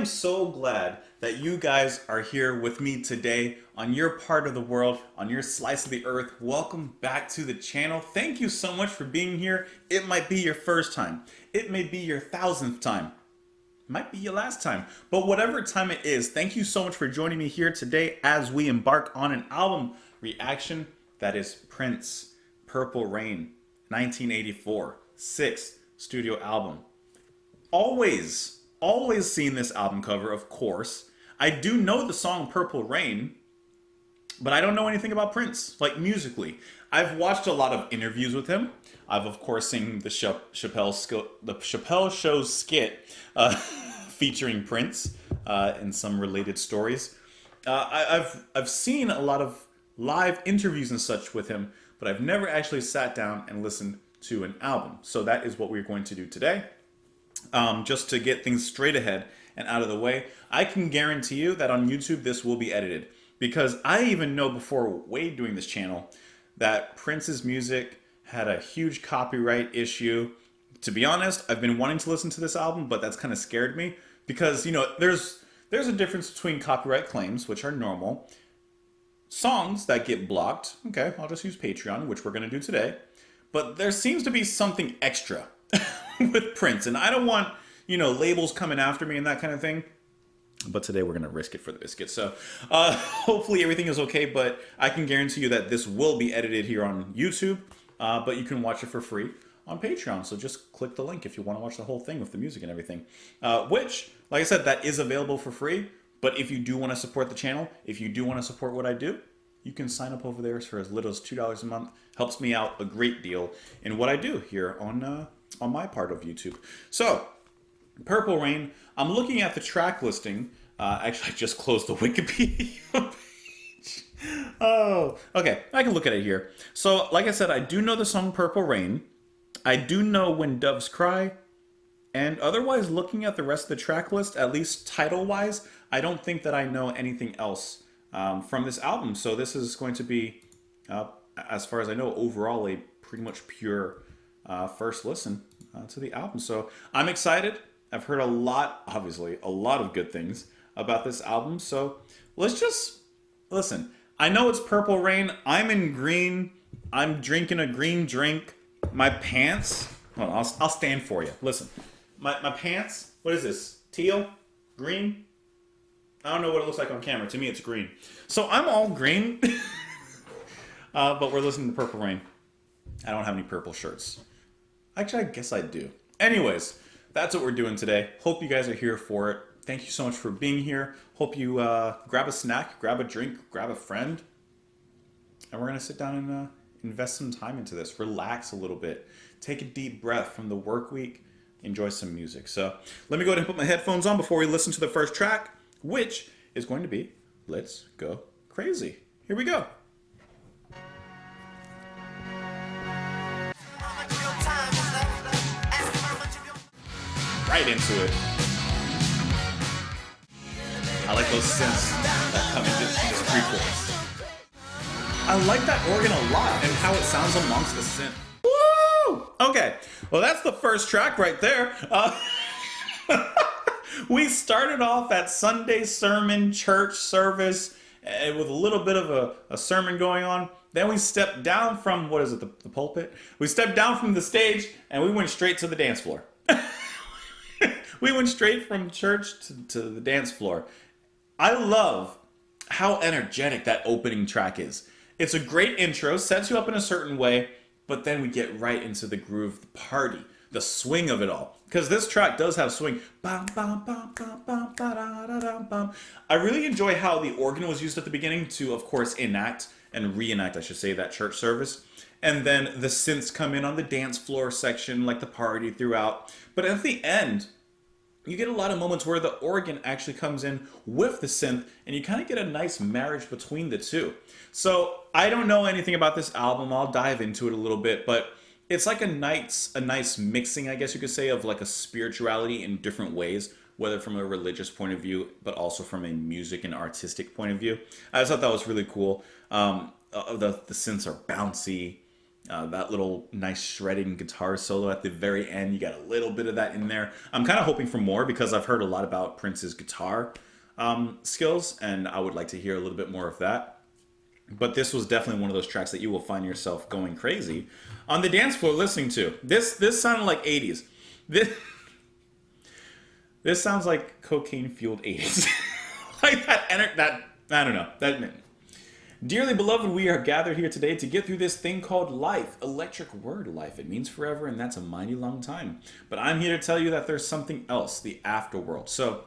am so glad that you guys are here with me today on your part of the world, on your slice of the earth. Welcome back to the channel. Thank you so much for being here. It might be your first time. It may be your thousandth time. Might be your last time. But whatever time it is, thank you so much for joining me here today as we embark on an album reaction that is Prince, Purple Rain, 1984, sixth studio album. Always seen this album cover, of course. I do know the song Purple Rain, but I don't know anything about Prince, like musically. I've watched a lot of interviews with him. I've, of course, seen the Chappelle Show skit featuring Prince and some related stories. I've seen a lot of live interviews and such with him, but I've never actually sat down and listened to an album. So that is what we're going to do today. Just to get things straight ahead and out of the way, I can guarantee you that on YouTube this will be edited. Because I even know before Wade doing this channel that Prince's music had a huge copyright issue. To be honest, I've been wanting to listen to this album, but that's kind of scared me. Because, you know, there's a difference between copyright claims, which are normal, songs that get blocked. Okay, I'll just use Patreon, which we're going to do today. But there seems to be something extra with Prince, and I don't want, you know, labels coming after me and that kind of thing. But today we're going to risk it for the biscuit. So hopefully everything is okay, but I can guarantee you that this will be edited here on YouTube, but you can watch it for free on Patreon. So just click the link if you want to watch the whole thing with the music and everything, which, like I said, that is available for free. But if you do want to support the channel, if you do want to support what I do, you can sign up over there for as little as $2 a month. Helps me out a great deal in what I do here on my part of YouTube. So, Purple Rain, I'm looking at the track listing. Actually, I just closed the Wikipedia page. Oh, okay, I can look at it here. So, like I said, I do know the song Purple Rain. I do know When Doves Cry. And otherwise, looking at the rest of the track list, at least title-wise, I don't think that I know anything else from this album. So this is going to be, as far as I know, overall a pretty much pure first listen to the album. So I'm excited. I've heard a lot, obviously, a lot of good things about this album. So let's just listen. I know it's Purple Rain. I'm in green. I'm drinking a green drink. My pants, hold on, I'll stand for you. Listen, my pants, what is this? Teal? Green? I don't know what it looks like on camera. To me, it's green. So I'm all green, but we're listening to Purple Rain. I don't have any purple shirts. Actually, I guess I do. Anyways, that's what we're doing today. Hope you guys are here for it. Thank you so much for being here. Hope you grab a snack, grab a drink, grab a friend. And we're going to sit down and invest some time into this. Relax a little bit. Take a deep breath from the work week. Enjoy some music. So let me go ahead and put my headphones on before we listen to the first track, which is going to be Let's Go Crazy. Here we go. Right into it. I like those synths that come into this pre-chorus. I like that organ a lot and how it sounds amongst the synth. Woo! Okay, well that's the first track right there. We started off at Sunday sermon, church service, with a little bit of a sermon going on. Then we stepped down from, what is it, the pulpit? We stepped down from the stage and we went straight to the dance floor. We went straight from church to the dance floor. I love how energetic that opening track is. It's a great intro, sets you up in a certain way, but then we get right into the groove, the party, the swing of it all. Because this track does have swing. I really enjoy how the organ was used at the beginning to, of course, enact and reenact, I should say, that church service. And then the synths come in on the dance floor section, like the party throughout. But at the end, you get a lot of moments where the organ actually comes in with the synth, and you kind of get a nice marriage between the two. So I don't know anything about this album. I'll dive into it a little bit, but it's like a nice mixing, I guess you could say, of like a spirituality in different ways, whether from a religious point of view, but also from a music and artistic point of view. I just thought that was really cool. The synths are bouncy. That little nice shredding guitar solo at the very end, you got a little bit of that in there. I'm kind of hoping for more because I've heard a lot about Prince's guitar skills, and I would like to hear a little bit more of that. But this was definitely one of those tracks that you will find yourself going crazy on the dance floor listening to. This sounded like 80s. This sounds like cocaine fueled 80s. Like that I don't know. That Dearly beloved, we are gathered here today to get through this thing called life. Electric word, life. It means forever, and that's a mighty long time. But I'm here to tell you that there's something else, the afterworld. So,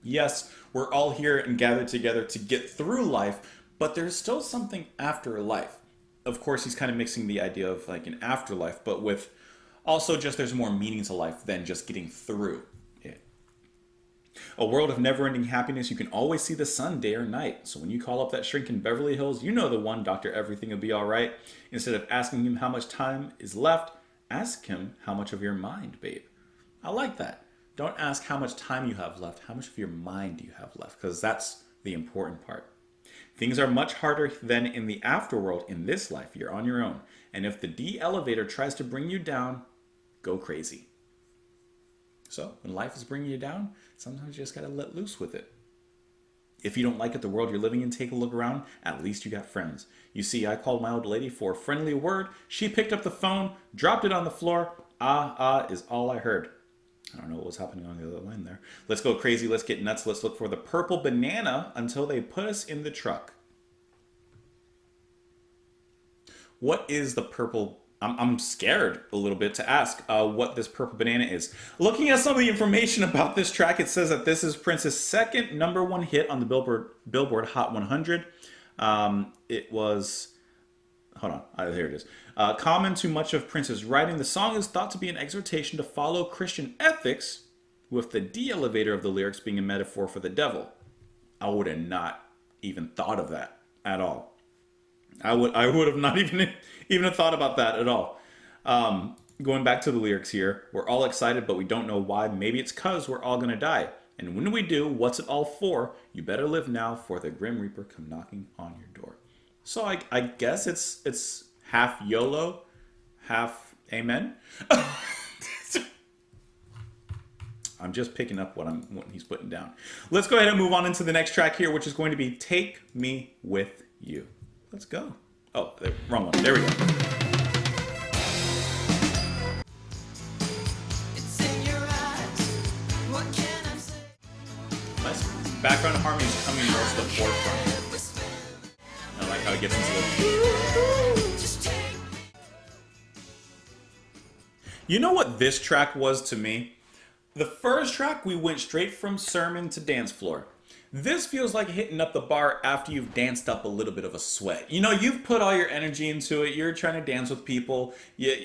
yes, we're all here and gathered together to get through life, but there's still something after life. Of course, he's kind of mixing the idea of like an afterlife, but with also just there's more meaning to life than just getting through it. A world of never-ending happiness. You can always see the sun day or night. So when you call up that shrink in Beverly Hills, you know the one, Dr. Everything will be all right. Instead of asking him how much time is left, ask him how much of your mind, babe. I like that. Don't ask how much time you have left. How much of your mind do you have left? Because that's the important part. Things are much harder than in the afterworld. In this life, you're on your own. And if the D elevator tries to bring you down, go crazy. So when life is bringing you down, sometimes you just got to let loose with it. If you don't like it, the world you're living in, take a look around. At least you got friends. You see, I called my old lady for a friendly word. She picked up the phone, dropped it on the floor. Is all I heard. I don't know what was happening on the other line there. Let's go crazy. Let's get nuts. Let's look for the purple banana until they put us in the truck. What is the purple? I'm scared a little bit to ask what this purple banana is. Looking at some of the information about this track, it says that this is Prince's second #1 hit on the Billboard Hot 100. It was, hold on, here it is. Common to much of Prince's writing, the song is thought to be an exhortation to follow Christian ethics, with the D elevator of the lyrics being a metaphor for the devil. I would have not even thought of that at all. I would have not even thought about that at all. Going back to the lyrics here, we're all excited, but we don't know why. Maybe it's 'cause we're all gonna die. And when we do, what's it all for? You better live now, for the Grim Reaper come knocking on your door. So I guess it's half YOLO, half Amen. I'm just picking up what he's putting down. Let's go ahead and move on into the next track here, which is going to be Take Me With You. Let's go. Oh, wrong one. There we go. It's in your eyes. What can I say? Nice. Background harmony is coming more to the forefront. I like how it gets into the... You know what this track was to me? The first track, we went straight from sermon to dance floor. This feels like hitting up the bar after you've danced up a little bit of a sweat. You know, you've put all your energy into it. You're trying to dance with people.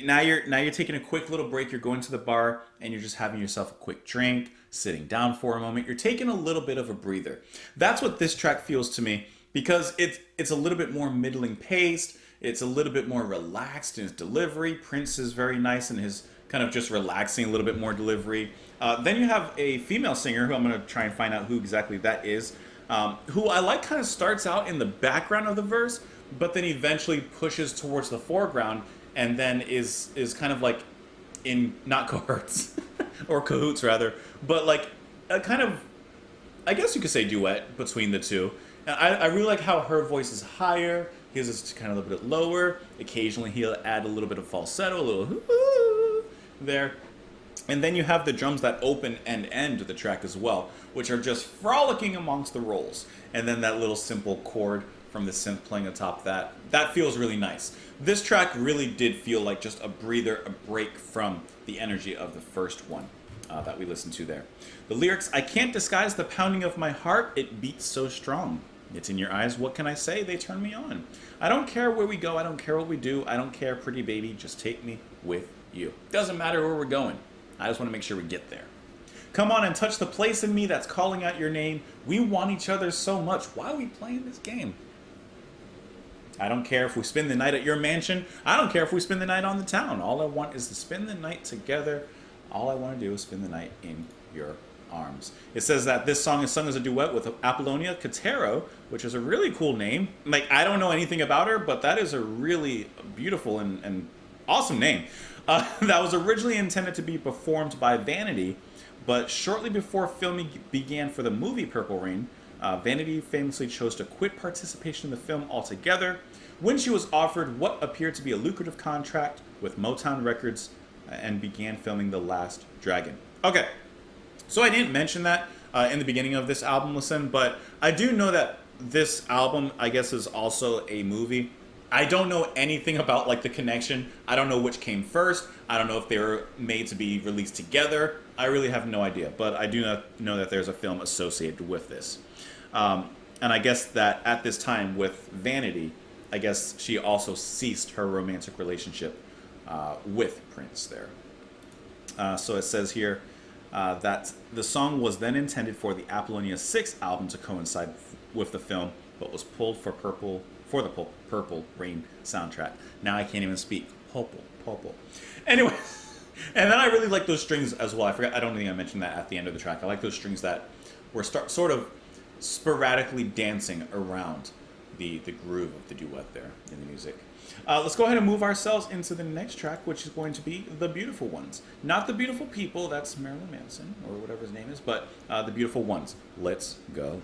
Now you're taking a quick little break. You're going to the bar and you're just having yourself a quick drink, sitting down for a moment. You're taking a little bit of a breather. That's what this track feels to me, because it's a little bit more middling paced. It's a little bit more relaxed in its delivery. Prince is very nice in his kind of just relaxing, a little bit more delivery. Then you have a female singer, who I'm going to try and find out who exactly that is, who I like kind of starts out in the background of the verse, but then eventually pushes towards the foreground, and then is kind of like in, not cohorts, or cahoots rather, but like a kind of, I guess you could say duet between the two. And I really like how her voice is higher, his is kind of a little bit lower. Occasionally he'll add a little bit of falsetto, a little there. And then you have the drums that open and end the track as well, which are just frolicking amongst the rolls. And then that little simple chord from the synth playing atop that. That feels really nice. This track really did feel like just a breather, a break from the energy of the first one that we listened to there. The lyrics, I can't disguise the pounding of my heart, it beats so strong. It's in your eyes, what can I say? They turn me on. I don't care where we go, I don't care what we do, I don't care, pretty baby, just take me with you. Doesn't matter where we're going. I just want to make sure we get there. Come on and touch the place in me that's calling out your name. We want each other so much. Why are we playing this game? I don't care if we spend the night at your mansion. I don't care if we spend the night on the town. All I want is to spend the night together. All I want to do is spend the night in your Arms. It says that this song is sung as a duet with Apollonia Cotero, which is a really cool name. Like, I don't know anything about her, but that is a really beautiful and awesome name. That was originally intended to be performed by Vanity, but shortly before filming began for the movie Purple Rain, Vanity famously chose to quit participation in the film altogether when she was offered what appeared to be a lucrative contract with Motown Records and began filming The Last Dragon. Okay, so I didn't mention that in the beginning of this album listen, but I do know that this album, I guess, is also a movie. I don't know anything about like the connection. I don't know which came first. I don't know if they were made to be released together. I really have no idea, but I do not know that there's a film associated with this. And I guess that at this time with Vanity, I guess she also ceased her romantic relationship with Prince there. So it says here that the song was then intended for the Apollonia 6 album to coincide with the film, but was pulled for the Purple Rain soundtrack. Now I can't even speak. Purple. Anyway, and then I really like those strings as well. I don't think I mentioned that at the end of the track. I like those strings that were sort of sporadically dancing around the groove of the duet there in the music. Let's go ahead and move ourselves into the next track, which is going to be The Beautiful Ones. Not The Beautiful People, that's Marilyn Manson, or whatever his name is, but The Beautiful Ones. Let's go.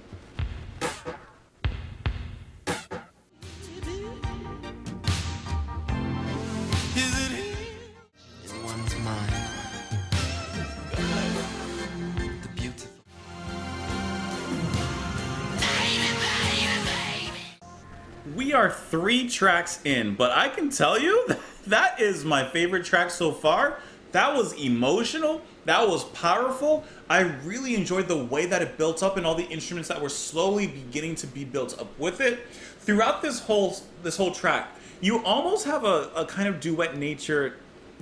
We are 3 tracks in, but I can tell you that is my favorite track so far. That was emotional. That was powerful. I really enjoyed the way that it built up and all the instruments that were slowly beginning to be built up with it. Throughout this whole track, you almost have a kind of duet nature.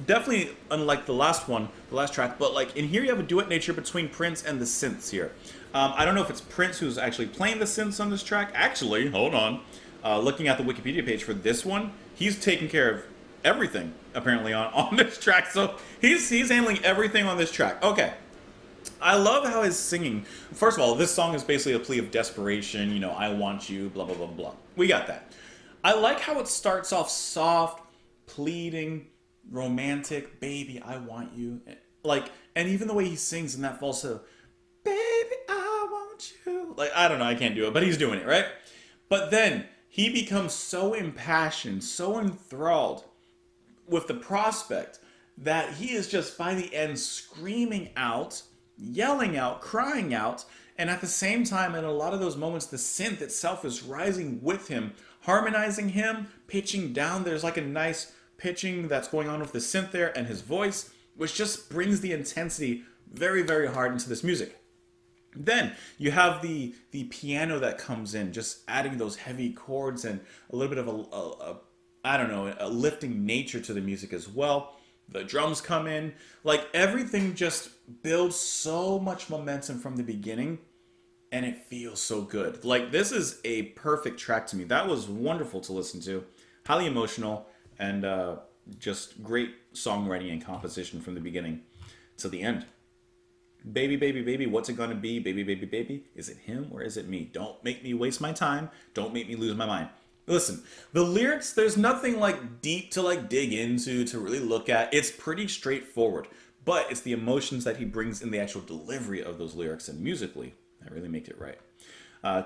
Definitely unlike the last track, but like in here you have a duet nature between Prince and the synths here. I don't know if it's Prince who's actually playing the synths on this track. Actually, hold on. Looking at the Wikipedia page for this one, he's taking care of everything apparently on this track. So he's handling everything on this track. Okay. I love how his singing. First of all, this song is basically a plea of desperation. You know, I want you, blah, blah, blah, blah. We got that. I like how it starts off soft, pleading, romantic, baby, I want you. Like, and even the way he sings in that falsetto, baby, I want you. Like, I don't know, I can't do it, but he's doing it, right? But then he becomes so impassioned, so enthralled with the prospect that he is just by the end screaming out, yelling out, crying out, and at the same time, in a lot of those moments, the synth itself is rising with him, harmonizing him, pitching down. There's like a nice pitching that's going on with the synth there and his voice, which just brings the intensity very, very hard into this music. Then you have the piano that comes in, just adding those heavy chords and a little bit of a lifting nature to the music as well. The drums come in, like everything just builds so much momentum from the beginning, and it feels so good. Like this is a perfect track to me. That was wonderful to listen to, highly emotional, and just great songwriting and composition from the beginning to the end. Baby, baby, baby, what's it gonna be? Baby, baby, baby, is it him or is it me? Don't make me waste my time. Don't make me lose my mind. Listen, the lyrics, there's nothing like deep to like dig into, to really look at. It's pretty straightforward, but it's the emotions that he brings in the actual delivery of those lyrics and musically that really make it right.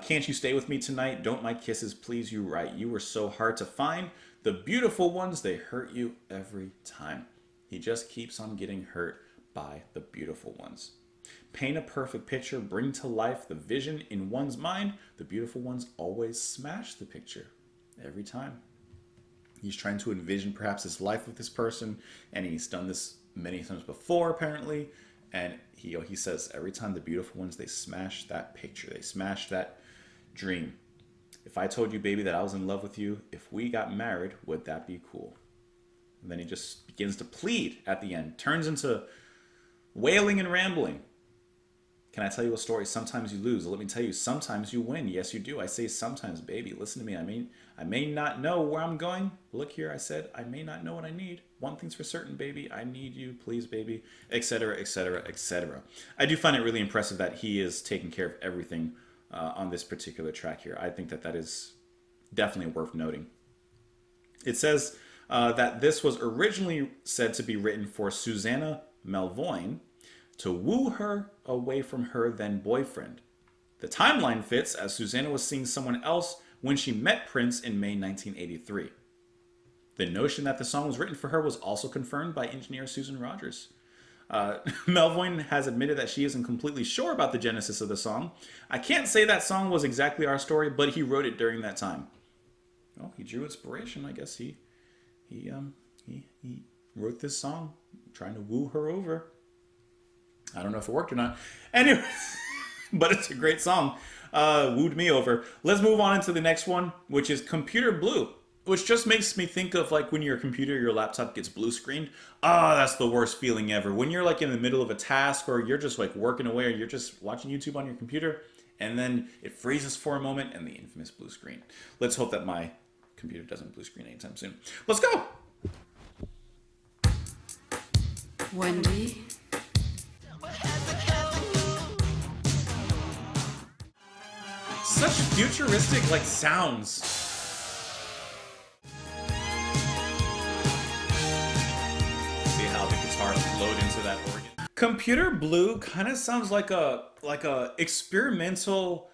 Can't you stay with me tonight? Don't my kisses please you right? You were so hard to find. The beautiful ones, they hurt you every time. He just keeps on getting hurt by the beautiful ones. Paint a perfect picture, bring to life the vision in one's mind. The beautiful ones always smash the picture every time. He's trying to envision perhaps his life with this person, and he's done this many times before apparently. And he says every time the beautiful ones, they smash that picture, they smash that dream. If I told you, baby, that I was in love with you, if we got married, would that be cool? And then he just begins to plead at the end, turns into wailing and rambling. Can I tell you a story? Sometimes you lose. Let me tell you, sometimes you win. Yes, you do. I say sometimes, baby. Listen to me. I may not know where I'm going. Look here, I said, I may not know what I need. One thing's for certain, baby. I need you, please, baby, etc., etc., etc. I do find it really impressive that he is taking care of everything on this particular track here. I think that that is definitely worth noting. It says that this was originally said to be written for Susanna Melvoin to woo her away from her then boyfriend. The timeline fits as Susanna was seeing someone else when she met Prince in May 1983. The notion that the song was written for her was also confirmed by engineer Susan Rogers. Melvoin has admitted that she isn't completely sure about the genesis of the song. I can't say that song was exactly our story, but he wrote it during that time. Oh, he drew inspiration. I guess he wrote this song trying to woo her over. I don't know if it worked or not. Anyway, but it's a great song. Wooed me over. Let's move on into the next one, which is Computer Blue, which just makes me think of like when your computer, your laptop gets blue screened. Ah, that's the worst feeling ever. When you're like in the middle of a task or you're just like working away or you're just watching YouTube on your computer and then it freezes for a moment and the infamous blue screen. Let's hope that my computer doesn't blue screen anytime soon. Let's go. Wendy. Such futuristic like sounds. See how the guitar flowed into that organ. Computer Blue kind of sounds like a experimental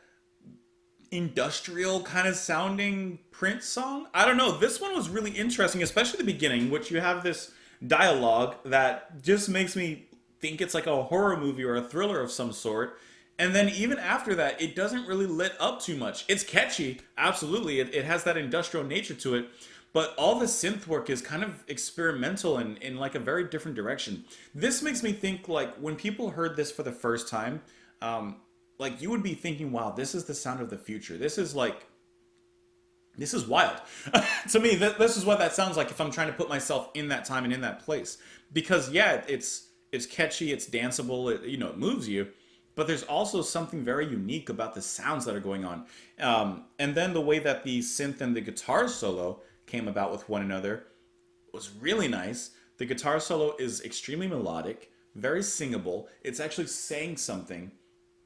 industrial kind of sounding Prince song. I don't know. This one was really interesting, especially the beginning, which you have this dialogue that just makes me think it's like a horror movie or a thriller of some sort. And then even after that, it doesn't really lit up too much. It's catchy, absolutely. It has that industrial nature to it. But all the synth work is kind of experimental and in like a very different direction. This makes me think like when people heard this for the first time, like you would be thinking, wow, this is the sound of the future. This is wild. To me, this is what that sounds like if I'm trying to put myself in that time and in that place. Because yeah, it's catchy, it's danceable, it moves you. But there's also something very unique about the sounds that are going on. And then the way that the synth and the guitar solo came about with one another was really nice. The guitar solo is extremely melodic, very singable. It's actually saying something.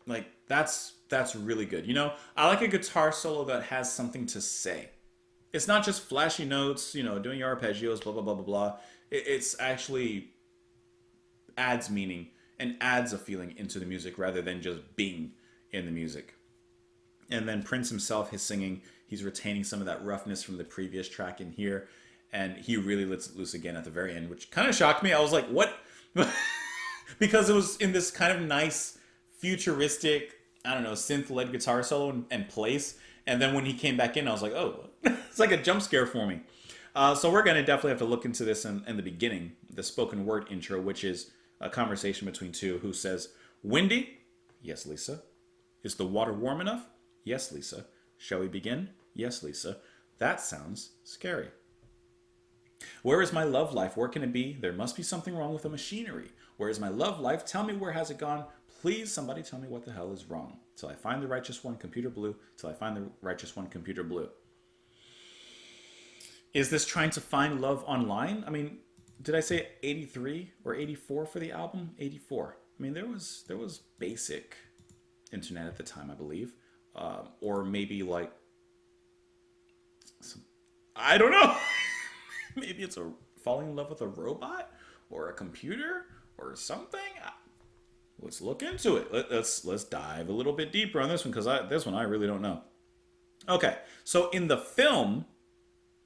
Like, that's really good. I like a guitar solo that has something to say. It's not just flashy notes, doing your arpeggios, blah, blah, blah, blah, blah. It's actually adds meaning and adds a feeling into the music rather than just being in the music. And then Prince himself, his singing, he's retaining some of that roughness from the previous track in here. And he really lets it loose again at the very end, which kind of shocked me. I was like, what? Because it was in this kind of nice, futuristic, I don't know, synth-led guitar solo and place. And then when he came back in, I was like, oh, it's like a jump scare for me. So we're going to definitely have to look into this in the beginning, the spoken word intro, which is a conversation between two who says, Wendy? Yes, Lisa. Is the water warm enough? Yes, Lisa. Shall we begin? Yes, Lisa. That sounds scary. Where is my love life? Where can it be? There must be something wrong with the machinery. Where is my love life? Tell me, where has it gone? Please, somebody tell me what the hell is wrong. Till I find the righteous one, Computer Blue. Till I find the righteous one, Computer Blue. Is this trying to find love online? I mean, did I say 83 or 84 for the album? 84. I mean, there was basic internet at the time, I believe. Or maybe like, I don't know. Maybe it's falling in love with a robot or a computer or something. Let's look into it. Let's dive a little bit deeper on this one because this one I really don't know. Okay, so in the film,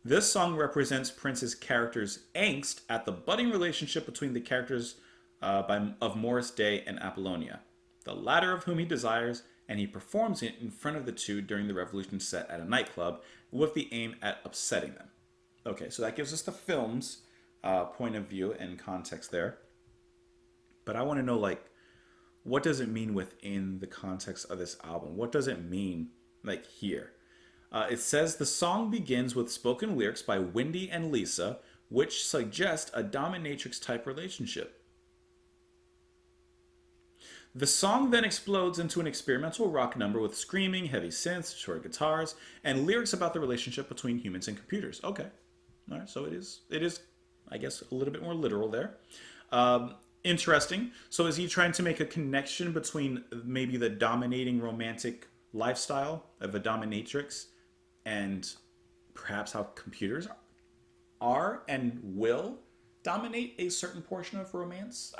this song represents Prince's character's angst at the budding relationship between the characters of Morris Day and Apollonia, the latter of whom he desires, and he performs it in front of the two during the Revolution set at a nightclub with the aim at upsetting them. Okay, so that gives us the film's point of view and context there. But I want to know, like, what does it mean within the context of this album? What does it mean, like, here? It says the song begins with spoken lyrics by Wendy and Lisa, which suggest a dominatrix type relationship. The song then explodes into an experimental rock number with screaming, heavy synths, short guitars, and lyrics about the relationship between humans and computers. Okay. All right, so it is, I guess, a little bit more literal there. Interesting. So is he trying to make a connection between maybe the dominating romantic lifestyle of a dominatrix and perhaps how computers are and will dominate a certain portion of romance?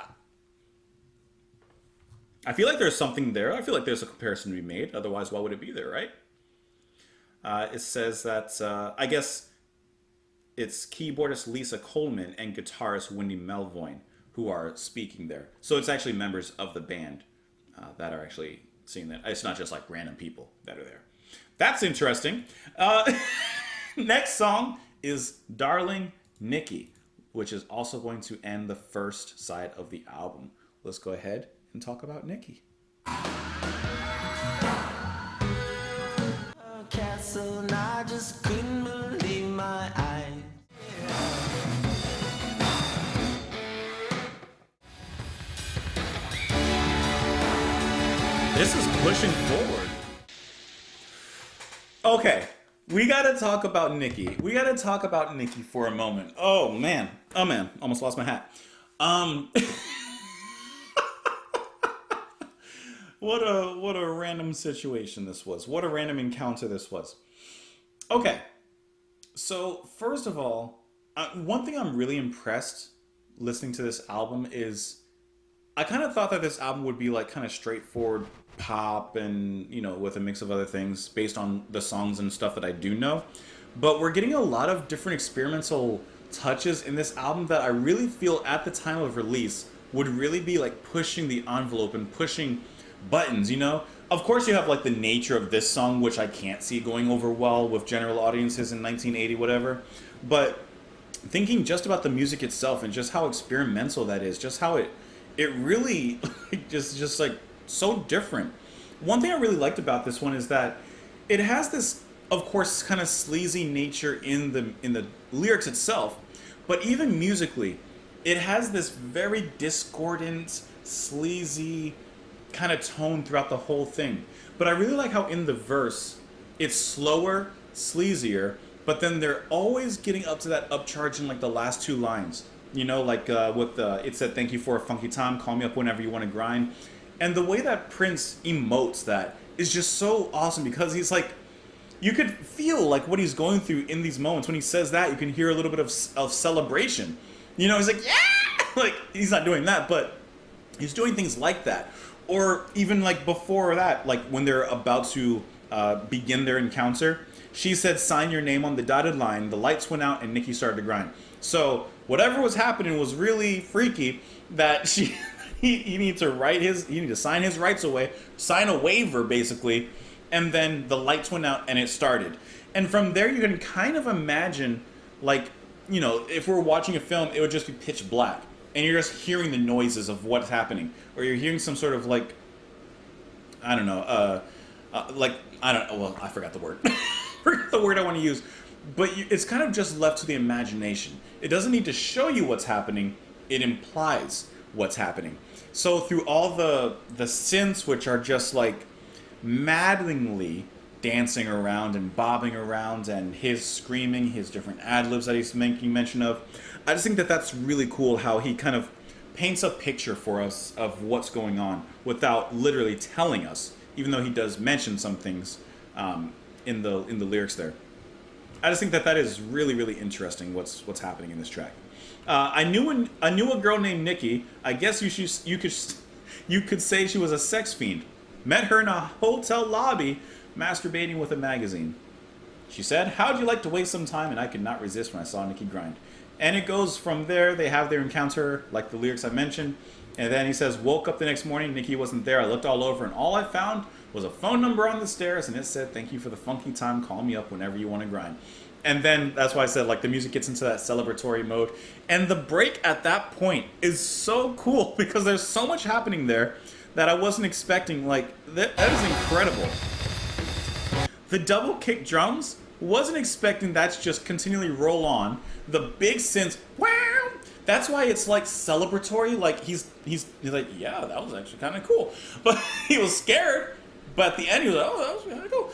I feel like there's something there. I feel like there's a comparison to be made. Otherwise, why would it be there, right? It says that, I guess it's keyboardist Lisa Coleman and guitarist Wendy Melvoin who are speaking there. So it's actually members of the band that are actually seeing that. It's not just like random people that are there. That's interesting. Next song is Darling Nikki, which is also going to end the first side of the album. Let's go ahead and talk about Nikki. Castle, and I just couldn't believe my eyes. This is pushing forward. Okay, we gotta talk about Nikki. We gotta talk about Nikki for a moment. Oh man, almost lost my hat. What a random situation this was. What a random encounter this was. Okay, so first of all, one thing I'm really impressed listening to this album is I kind of thought that this album would be like kind of straightforward pop and, you know, with a mix of other things based on the songs and stuff that I do know. But we're getting a lot of different experimental touches in this album that I really feel at the time of release would really be like pushing the envelope and pushing buttons, you know? Of course you have like the nature of this song, which I can't see going over well with general audiences in 1980, whatever. But thinking just about the music itself and just how experimental that is, just how it really just like so different. One thing I really liked about this one is that it has this, of course, kind of sleazy nature in the lyrics itself, but even musically, it has this very discordant, sleazy kind of tone throughout the whole thing. But I really like how in the verse, it's slower, sleazier, but then they're always getting up to that upcharge in like the last two lines. You know, like with it said, "Thank you for a funky time, call me up whenever you want to grind." And the way that Prince emotes that is just so awesome because he's like, you could feel like what he's going through in these moments. When he says that, you can hear a little bit of celebration. You know, he's like, yeah! Like, he's not doing that, but he's doing things like that. Or even like before that, like when they're about to begin their encounter, she said, "Sign your name on the dotted line." The lights went out and Nikki started to grind. So whatever was happening was really freaky that he needed to sign his rights away, sign a waiver basically, and then the lights went out and it started. And from there you can kind of imagine, like, you know, if we're watching a film, it would just be pitch black and you're just hearing the noises of what's happening, or you're hearing some sort of like, I don't know, well, I forgot the word. Forgot the word I want to use. But it's kind of just left to the imagination. It doesn't need to show you what's happening. It implies what's happening. So through all the synths, which are just like maddeningly dancing around and bobbing around, and his screaming, his different ad-libs that he's making mention of, I just think that that's really cool how he kind of paints a picture for us of what's going on without literally telling us, even though he does mention some things in the lyrics there. I just think that is really, really interesting what's happening in this track. I knew a girl named Nikki. I guess you could say she was a sex fiend. Met her in a hotel lobby, masturbating with a magazine. She said, "How'd you like to waste some time?" And I could not resist when I saw Nikki grind. And it goes from there. They have their encounter, like the lyrics I mentioned. And then he says, "Woke up the next morning, Nikki wasn't there. I looked all over, and all I found was a phone number on the stairs, and it said, 'Thank you for the funky time. Call me up whenever you want to grind.'" And then that's why I said, like, the music gets into that celebratory mode. And the break at that point is so cool because there's so much happening there that I wasn't expecting. Like, that is incredible. The double kick drums, wasn't expecting that to just continually roll on. The big synths, wow, That's why it's like celebratory. Like he's like, yeah, that was actually kind of cool, but he was scared. But at the end, he was like, oh, that was kind of cool.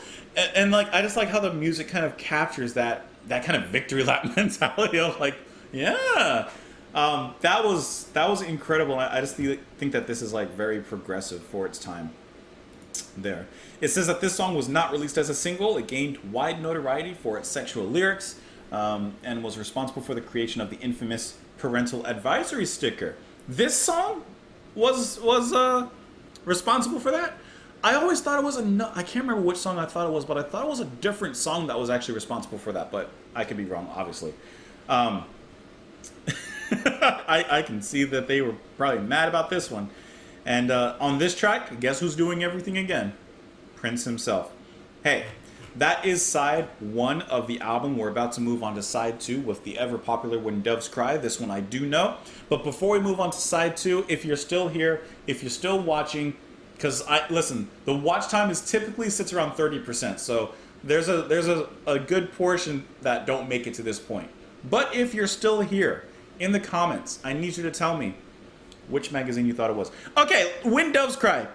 And like I just like how the music kind of captures that kind of victory lap mentality of like, yeah, that was incredible. I just think that this is like very progressive for its time. There, it says that this song was not released as a single. It gained wide notoriety for its sexual lyrics, and was responsible for the creation of the infamous parental advisory sticker. This song was responsible for that. I always thought it was I can't remember which song I thought it was, but I thought it was a different song that was actually responsible for that. But I could be wrong, obviously. Um, I can see that they were probably mad about this one. And on this track, guess who's doing everything again? Prince himself. Hey, that is side one of the album. We're about to move on to side two with the ever popular When Doves Cry. This one I do know. But before we move on to side two, if you're still here, if you're still watching, because listen, the watch time is typically sits around 30%. So there's a good portion that don't make it to this point. But if you're still here, in the comments, I need you to tell me which magazine you thought it was. Okay, When Doves Cry.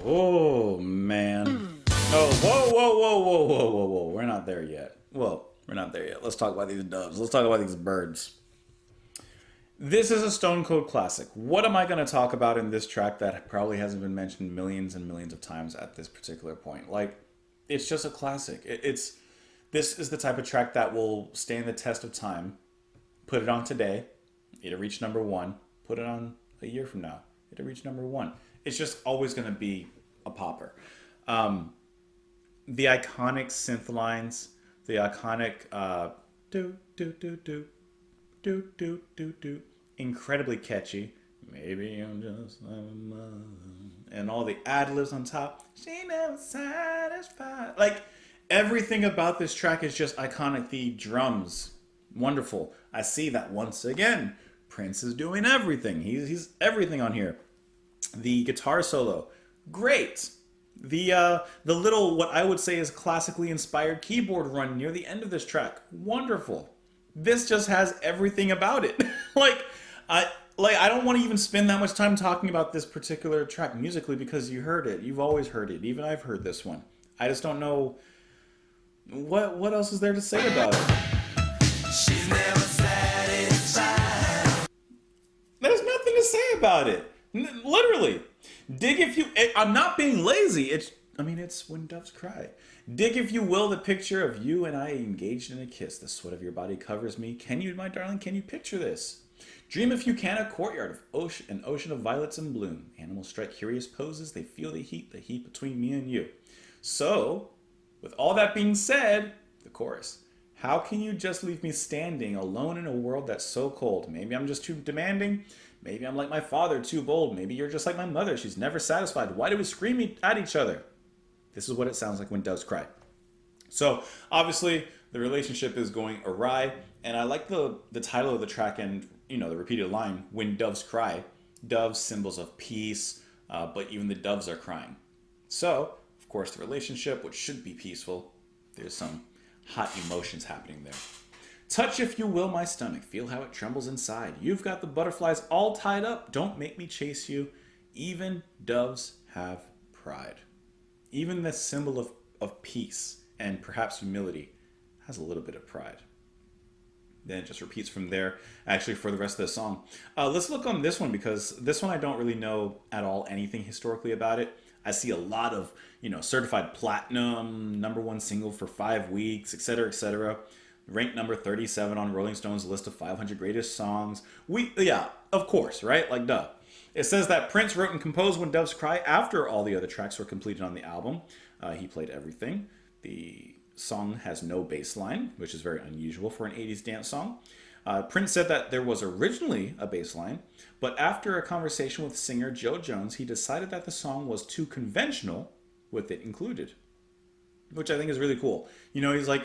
Oh man. Oh, whoa. We're not there yet. Well, we're not there yet. Let's talk about these doves. Let's talk about these birds. This is a Stone Cold classic. What am I going to talk about in this track that probably hasn't been mentioned millions and millions of times at this particular point? Like, it's just a classic. This is the type of track that will stand the test of time. Put it on today, it'll reach number one. Put it on a year from now, it'll reach number one. It's just always going to be a popper. The iconic synth lines, the iconic do do do do do do do do, incredibly catchy. Maybe I'm just and all the ad libs on top. She never satisfied. Like everything about this track is just iconic. The drums, wonderful. I see that once again. Prince is doing everything. He's everything on here. The guitar solo, great. The little what I would say is classically inspired keyboard run near the end of this track, wonderful. This just has everything about it. I don't want to even spend that much time talking about this particular track musically because you heard it. You've always heard it. Even I've heard this one. I just don't know what else is there to say about it. She's never satisfied. There's nothing to say about it. Literally. Dig if you... I'm not being lazy. It's When Doves Cry. Dig if you will the picture of you and I engaged in a kiss. The sweat of your body covers me. Can you, my darling, can you picture this? Dream if you can a courtyard of an ocean of violets in bloom. Animals strike curious poses. They feel the heat between me and you. So, with all that being said, the chorus. How can you just leave me standing alone in a world that's so cold? Maybe I'm just too demanding. Maybe I'm like my father, too bold. Maybe you're just like my mother. She's never satisfied. Why do we scream at each other? This is what it sounds like when doves cry. So, obviously, the relationship is going awry. And I like the title of the track and, the repeated line, When Doves Cry. Doves, symbols of peace, but even the doves are crying. So, of course, the relationship, which should be peaceful, there's some hot emotions happening there. Touch, if you will, my stomach. Feel how it trembles inside. You've got the butterflies all tied up. Don't make me chase you. Even doves have pride. Even the symbol of peace and perhaps humility has a little bit of pride. Then it just repeats from there, actually, for the rest of the song. Let's look on this one, because this one I don't really know at all anything historically about it. I see a lot of, certified platinum, #1 single for 5 weeks, etc., etc. Ranked number 37 on Rolling Stone's list of 500 greatest songs. Yeah, of course, right? Like, duh. It says that Prince wrote and composed When Doves Cry after all the other tracks were completed on the album. He played everything. The song has no bass line, which is very unusual for an 80s dance song. Prince said that there was originally a bass line, but after a conversation with singer Joe Jones, he decided that the song was too conventional with it included, which I think is really cool. He's like,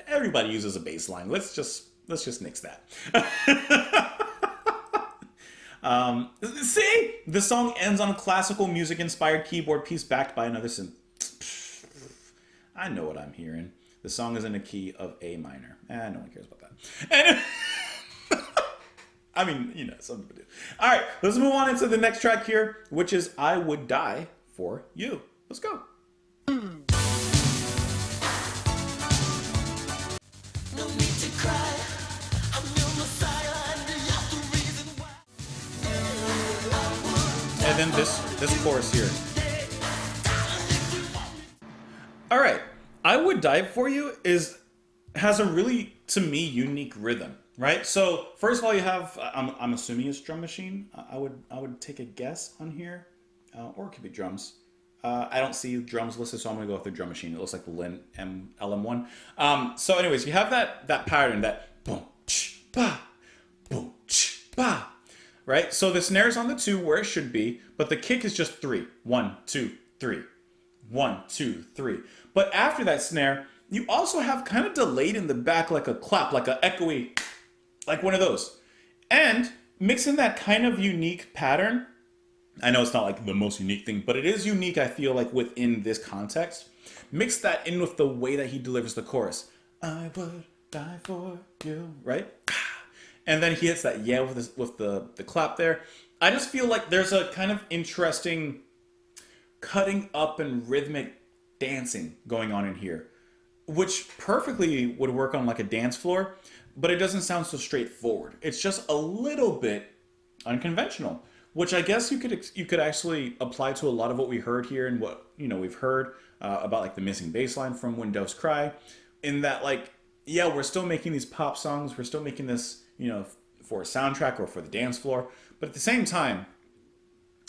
everybody uses a bass line. Let's just nix that. See? The song ends on a classical music-inspired keyboard piece backed by another synth. I know what I'm hearing. The song is in a key of A minor. No one cares about that. And I mean, you know, some people do. All right, let's move on into the next track here, which is I Would Die for You. Let's go. No need to cry. I'm your Messiah, and you're the reason why. And then this chorus here. All right, I Would Die for You has a really, to me, unique rhythm, right? So first of all, you have I'm assuming it's drum machine. I would take a guess on here, or it could be drums. I don't see drums listed, so I'm gonna go with the drum machine. It looks like the LM1. So anyways, you have that pattern, that boom ch ba, boom ch ba, right? So the snare's on the 2 where it should be, but the kick is just 3. 1, 2, 3. 1, 2, 3. But after that snare, you also have kind of delayed in the back like a clap, like a echoey, like one of those. And mixing that kind of unique pattern, I know it's not like the most unique thing, but it is unique, I feel like, within this context. Mix that in with the way that he delivers the chorus. I would die for you, right? And then he hits that yeah with the clap there. I just feel like there's a kind of interesting cutting up and rhythmic dancing going on in here, which perfectly would work on like a dance floor, but it doesn't sound so straightforward. It's just a little bit unconventional, which I guess you could actually apply to a lot of what we heard here and what we've heard about like the missing bass line from When Doves Cry, in that like, yeah, we're still making these pop songs, we're still making this for a soundtrack or for the dance floor, but at the same time,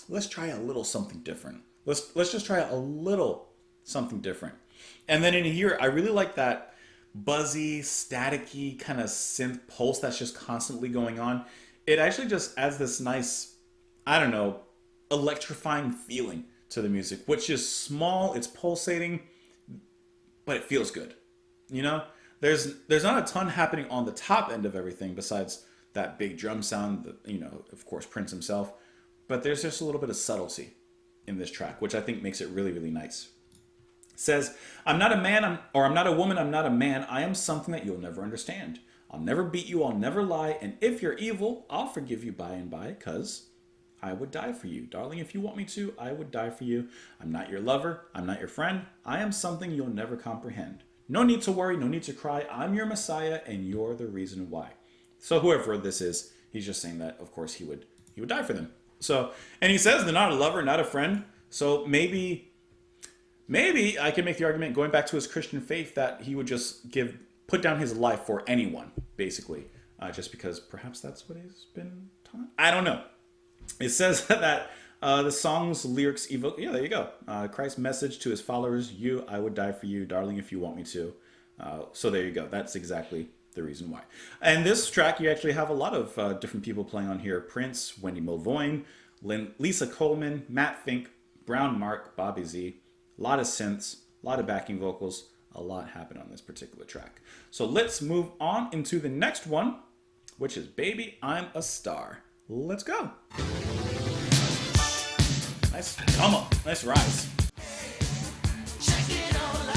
let's try a little something different. Let's just try a little something different. And then in here, I really like that buzzy, staticky kind of synth pulse that's just constantly going on. It actually just adds this nice, I don't know, electrifying feeling to the music, which is small, it's pulsating, but it feels good. There's not a ton happening on the top end of everything besides that big drum sound, of course, Prince himself, but there's just a little bit of subtlety in this track, which I think makes it really, really nice. It says, I'm not a man, I'm not a woman, I'm not a man. I am something that you'll never understand. I'll never beat you, I'll never lie. And if you're evil, I'll forgive you by and by, cause I would die for you. Darling, if you want me to, I would die for you. I'm not your lover, I'm not your friend. I am something you'll never comprehend. No need to worry, no need to cry. I'm your Messiah, and you're the reason why. So whoever this is, he's just saying that, of course, he would die for them. So, and he says they're not a lover, not a friend. So maybe I can make the argument, going back to his Christian faith, that he would just put down his life for anyone, basically, just because perhaps that's what he's been taught. I don't know. It says that the song's lyrics evoke. Yeah, there you go. Christ's message to his followers: "You, I would die for you, darling, if you want me to." So there you go. That's exactly the reason why. And this track, you actually have a lot of different people playing on here: Prince, Wendy Mulvoine, Lisa Coleman, Matt Fink, Brown Mark, Bobby Z. A lot of synths, a lot of backing vocals, a lot happened on this particular track. So let's move on into the next one, which is Baby, I'm a Star. Let's go. Nice come up, nice rise. Check it all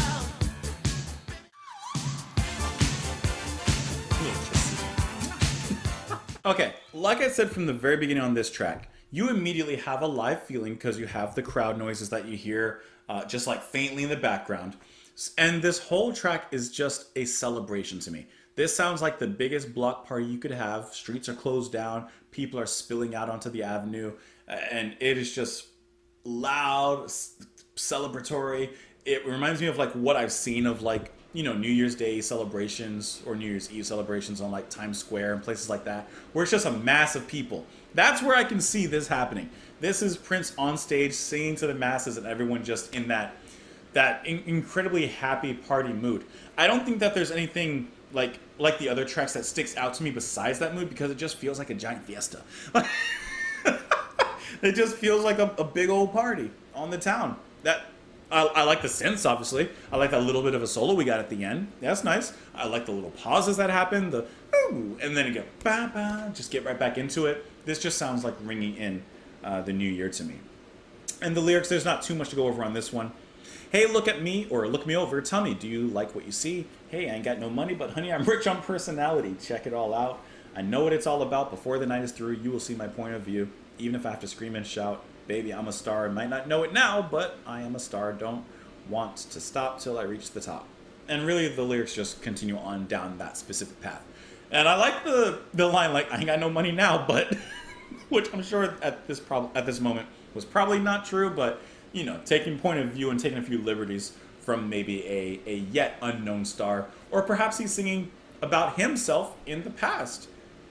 out. Okay, like I said from the very beginning on this track, you immediately have a live feeling because you have the crowd noises that you hear just like faintly in the background. And this whole track is just a celebration to me. This sounds like the biggest block party you could have. Streets are closed down, people are spilling out onto the avenue, and it is just loud, celebratory. It reminds me of like what I've seen of like, New Year's Day celebrations or New Year's Eve celebrations on like Times Square and places like that, where it's just a mass of people. That's where I can see this happening. This is Prince on stage singing to the masses and everyone just in that incredibly happy party mood. I don't think that there's anything like the other tracks that sticks out to me besides that mood, because it just feels like a giant fiesta. It just feels like a big old party on the town. I like the synths, obviously. I like that little bit of a solo we got at the end. That's nice. I like the little pauses that happen. The woo, and then you go, ba ba, just get right back into it. This just sounds like ringing in the new year to me. And the lyrics, there's not too much to go over on this one. Hey, look at me, or look me over, tell me, do you like what you see? Hey, I ain't got no money, but honey, I'm rich on personality. Check it all out. I know what it's all about. Before the night is through, you will see my point of view. Even if I have to scream and shout, baby, I'm a star. I might not know it now, but I am a star. Don't want to stop till I reach the top. And really, the lyrics just continue on down that specific path. And I like the line, like, I ain't got no money now, but, which I'm sure at this moment was probably not true, but, you know, taking point of view and taking a few liberties from maybe a yet unknown star, or perhaps he's singing about himself in the past,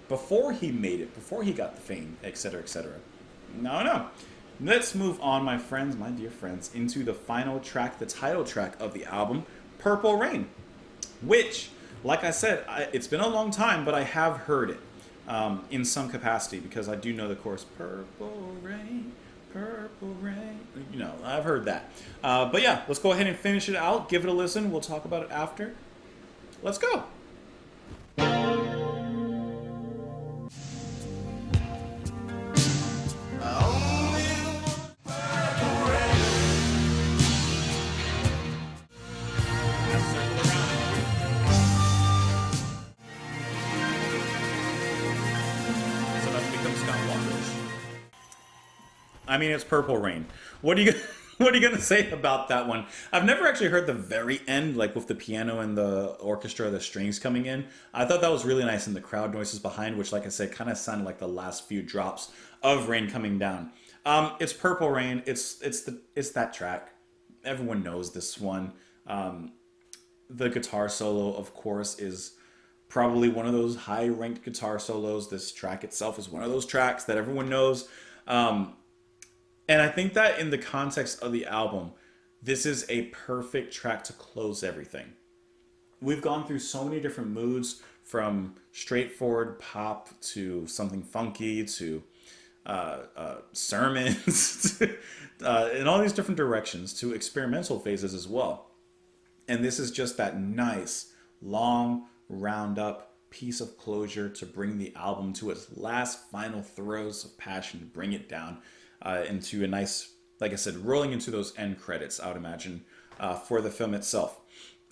before he made it, before he got the fame, etc., etc. No. Let's move on, my friends, my dear friends, into the final track, the title track of the album, Purple Rain, which, like I said, it's been a long time, but I have heard it in some capacity, because I do know the chorus, Purple Rain, Purple Rain. You know, I've heard that. But yeah, let's go ahead and finish it out. Give it a listen. We'll talk about it after. Let's go. I mean, it's Purple Rain. What are you gonna say about that one? I've never actually heard the very end, like with the piano and the orchestra, the strings coming in. I thought that was really nice, and the crowd noises behind, which, like I said, kind of sounded like the last few drops of rain coming down. It's Purple Rain. It's that track. Everyone knows this one. The guitar solo, of course, is probably one of those high-ranked guitar solos. This track itself is one of those tracks that everyone knows. And I think that in the context of the album, this is a perfect track to close everything. We've gone through so many different moods, from straightforward pop to something funky to sermons, in all these different directions, to experimental phases as well. And this is just that nice, long, round up piece of closure to bring the album to its last final throes of passion, to bring it down into a nice, like I said, rolling into those end credits, I would imagine, for the film itself.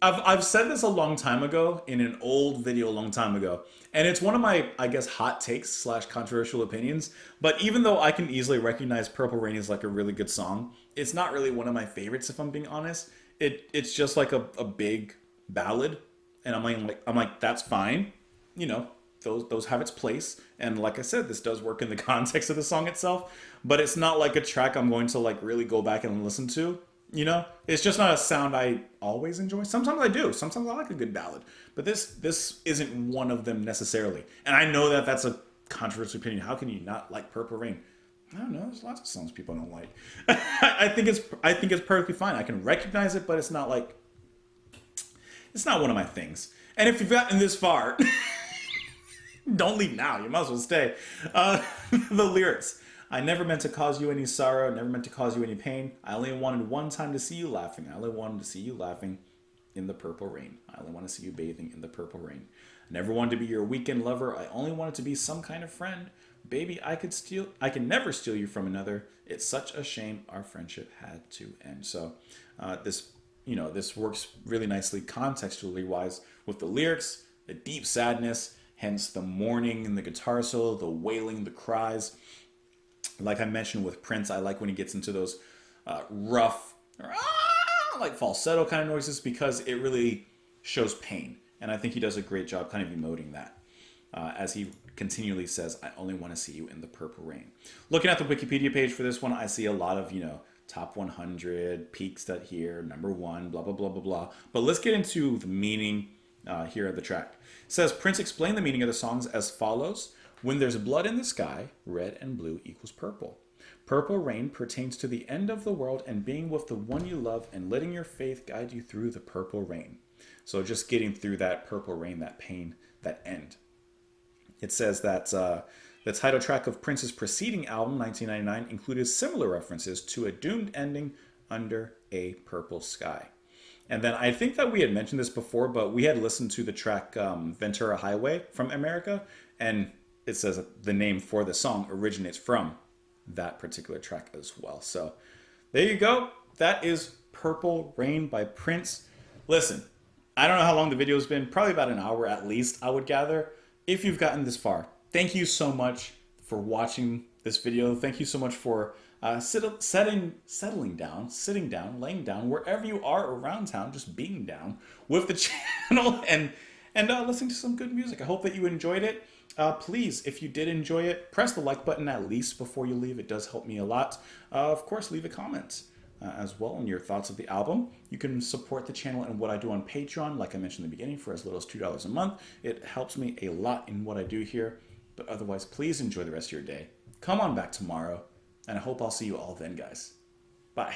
I've said this a long time ago in an old video a long time ago, and it's one of my, I guess, hot takes / controversial opinions, but even though I can easily recognize Purple Rain is like a really good song, it's not really one of my favorites, if I'm being honest. It's just like a big ballad, and I'm like, that's fine, you know, those have its place, and like I said, this does work in the context of the song itself, but it's not like a track I'm going to like really go back and listen to, you know? It's just not a sound I always enjoy. Sometimes I do. Sometimes I like a good ballad, but this isn't one of them necessarily. And I know that that's a controversial opinion. How can you not like Purple Rain? I don't know. There's lots of songs people don't like. I think it's perfectly fine. I can recognize it, but it's not one of my things. And if you've gotten this far, don't leave now. You might as well stay. The lyrics. I never meant to cause you any sorrow. Never meant to cause you any pain. I only wanted one time to see you laughing. I only wanted to see you laughing in the purple rain. I only want to see you bathing in the purple rain. I never wanted to be your weekend lover. I only wanted to be some kind of friend. Baby, I can never steal you from another. It's such a shame our friendship had to end. So this works really nicely contextually wise with the lyrics, the deep sadness, hence the mourning in the guitar solo, the wailing, the cries. Like I mentioned with Prince, I like when he gets into those rough, like falsetto kind of noises, because it really shows pain. And I think he does a great job kind of emoting that. As he continually says, I only want to see you in the purple rain. Looking at the Wikipedia page for this one, I see a lot of, top 100, peaks that here, number one, blah, blah, blah, blah, blah. But let's get into the meaning here of the track. It says, Prince explained the meaning of the songs as follows. When there's blood in the sky, red and blue equals purple. Purple rain pertains to the end of the world and being with the one you love and letting your faith guide you through the purple rain. So just getting through that purple rain, that pain, that end. It says that the title track of Prince's preceding album, 1999, included similar references to a doomed ending under a purple sky. And then I think that we had mentioned this before, but we had listened to the track Ventura Highway from America, and it says that the name for the song originates from that particular track as well. So there you go. That is Purple Rain by Prince. Listen, I don't know how long the video's been, probably about an hour at least, I would gather. If you've gotten this far, thank you so much for watching this video. Thank you so much for settling down, sitting down, laying down, wherever you are around town, just being down with the channel and listening to some good music. I hope that you enjoyed it. Please, if you did enjoy it, press the like button at least before you leave. It does help me a lot. Of course, leave a comment as well on your thoughts of the album. You can support the channel and what I do on Patreon, like I mentioned in the beginning, for as little as $2 a month. It helps me a lot in what I do here. But otherwise, please enjoy the rest of your day. Come on back tomorrow, and I hope I'll see you all then, guys. Bye.